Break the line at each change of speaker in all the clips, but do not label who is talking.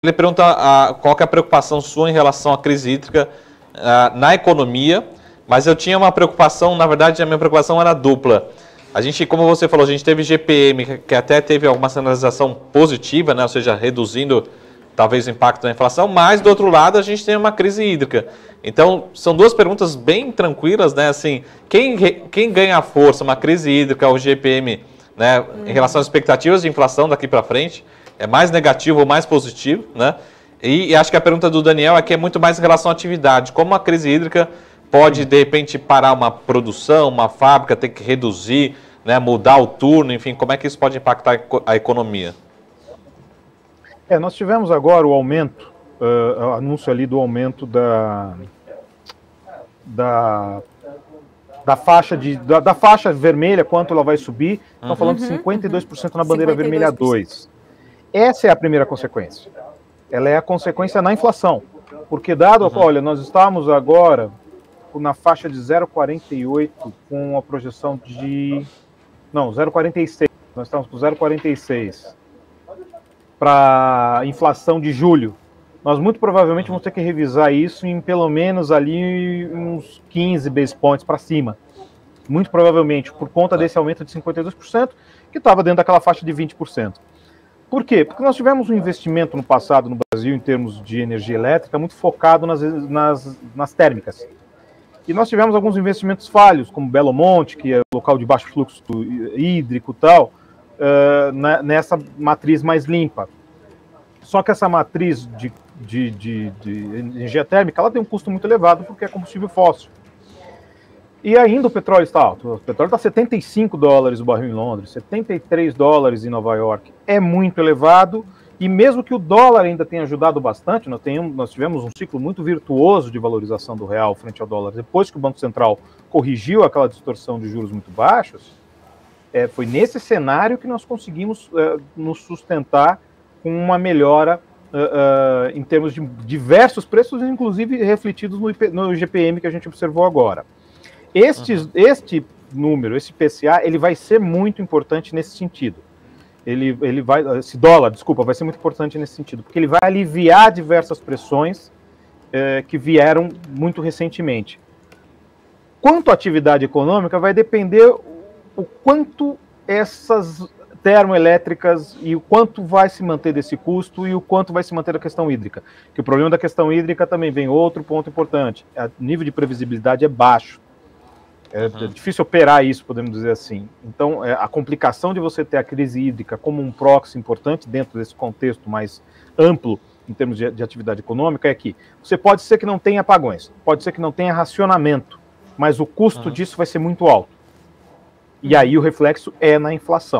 Ele pergunta qual que é a preocupação sua em relação à crise hídrica na economia, mas eu tinha uma preocupação, na verdade a minha preocupação era dupla. A gente, como você falou, a gente teve GPM, que até teve alguma sinalização positiva, né? Ou seja, reduzindo talvez o impacto da inflação, mas do outro lado a gente tem uma crise hídrica. Então, são duas perguntas bem tranquilas, né? Assim, quem ganha força, uma crise hídrica ou GPM, né, em relação às expectativas de inflação daqui para frente? É mais negativo ou mais positivo, né? E acho que a pergunta do Daniel aqui é muito mais em relação à atividade. Como a crise hídrica pode, de repente, parar uma produção, uma fábrica, ter que reduzir, né, mudar o turno, enfim, como é que isso pode impactar a economia?
Nós tivemos agora o aumento, o anúncio ali do aumento da faixa vermelha, quanto ela vai subir. Estão falando de 52% na bandeira 52%. Vermelha 2. Essa é a primeira consequência. Ela é a consequência na inflação. Porque olha, nós estamos agora na faixa de 0,48 com a projeção de... Não, 0,46. Nós estamos com 0,46 para inflação de julho. Nós muito provavelmente vamos ter que revisar isso em pelo menos ali uns 15 base points para cima. Muito provavelmente, por conta desse aumento de 52%, que estava dentro daquela faixa de 20%. Por quê? Porque nós tivemos um investimento no passado no Brasil, em termos de energia elétrica, muito focado nas térmicas. E nós tivemos alguns investimentos falhos, como Belo Monte, que é local de baixo fluxo hídrico e tal, nessa matriz mais limpa. Só que essa matriz de energia térmica, ela tem um custo muito elevado, porque é combustível fóssil. E ainda o petróleo está alto. O petróleo está $75 o barril em Londres, $73 em Nova York. É muito elevado, e mesmo que o dólar ainda tenha ajudado bastante, nós tivemos um ciclo muito virtuoso de valorização do real frente ao dólar, depois que o Banco Central corrigiu aquela distorção de juros muito baixos, foi nesse cenário que nós conseguimos nos sustentar com uma melhora em termos de diversos preços, inclusive refletidos no GPM que a gente observou agora. Este número, esse PCA, ele vai ser muito importante nesse sentido. Esse dólar, desculpa, vai ser muito importante nesse sentido, porque ele vai aliviar diversas pressões que vieram muito recentemente. Quanto à atividade econômica, vai depender o quanto essas termoelétricas e o quanto vai se manter desse custo e o quanto vai se manter a questão hídrica. Que o problema da questão hídrica também vem outro ponto importante. O nível de previsibilidade é baixo. É difícil operar isso, podemos dizer assim. Então, a complicação de você ter a crise hídrica como um proxy importante dentro desse contexto mais amplo em termos de atividade econômica é que você pode ser que não tenha apagões, pode ser que não tenha racionamento, mas o custo disso vai ser muito alto. E aí o reflexo é na inflação.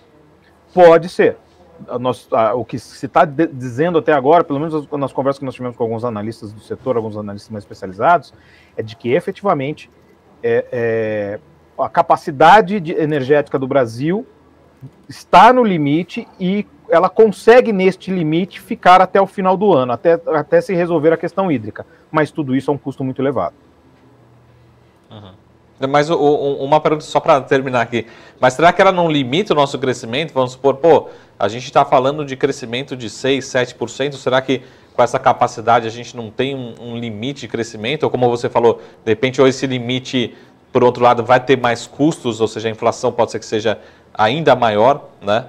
Pode ser. O que se está dizendo até agora, pelo menos nas conversas que nós tivemos com alguns analistas do setor, alguns analistas mais especializados, é de que efetivamente a capacidade energética do Brasil está no limite e ela consegue, neste limite, ficar até o final do ano, até se resolver a questão hídrica. Mas tudo isso é um custo muito elevado.
Mas uma pergunta só para terminar aqui. Mas será que ela não limita o nosso crescimento? Vamos supor, a gente está falando de crescimento de 6%, 7%. Será que com essa capacidade a gente não tem um limite de crescimento? Ou como você falou, de repente, ou esse limite, por outro lado, vai ter mais custos, ou seja, a inflação pode ser que seja ainda maior, né?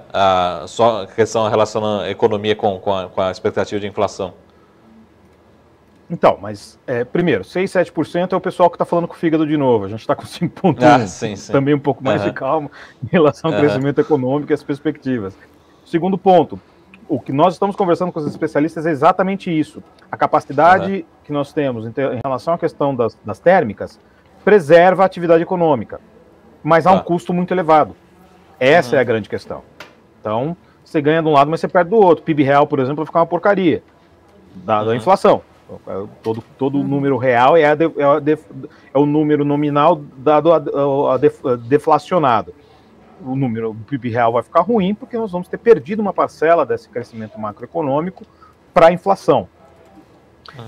Só a questão relacionando a economia com a expectativa de inflação.
Então, mas, primeiro, 6, 7% é o pessoal que está falando com o fígado de novo. A gente está com 5,1%. Também um pouco mais de calma em relação ao crescimento econômico e as perspectivas. Segundo ponto, o que nós estamos conversando com os especialistas é exatamente isso. A capacidade que nós temos em relação à questão das térmicas preserva a atividade econômica, mas há um custo muito elevado. Essa é a grande questão. Então, você ganha de um lado, mas você perde do outro. PIB real, por exemplo, vai ficar uma porcaria da inflação. Todo número real é o número nominal dado deflacionado. O PIB real vai ficar ruim porque nós vamos ter perdido uma parcela desse crescimento macroeconômico para a inflação.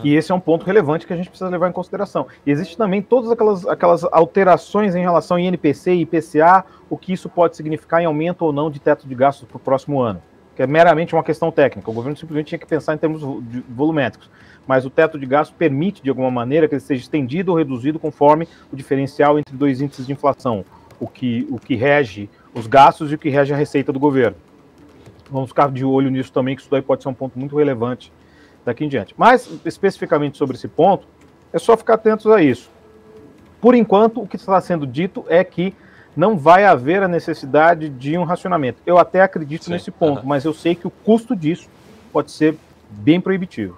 E esse é um ponto relevante que a gente precisa levar em consideração. E existe também todas aquelas alterações em relação a INPC e IPCA, o que isso pode significar em aumento ou não de teto de gastos para o próximo ano. que é meramente uma questão técnica. O governo simplesmente tinha que pensar em termos volumétricos. Mas o teto de gastos permite, de alguma maneira, que ele seja estendido ou reduzido conforme o diferencial entre dois índices de inflação, o que rege os gastos e o que rege a receita do governo. Vamos ficar de olho nisso também, que isso daí pode ser um ponto muito relevante daqui em diante. Mas, especificamente sobre esse ponto, é só ficar atentos a isso. Por enquanto, o que está sendo dito é que não vai haver a necessidade de um racionamento. Eu até acredito nesse ponto, mas eu sei que o custo disso pode ser bem proibitivo.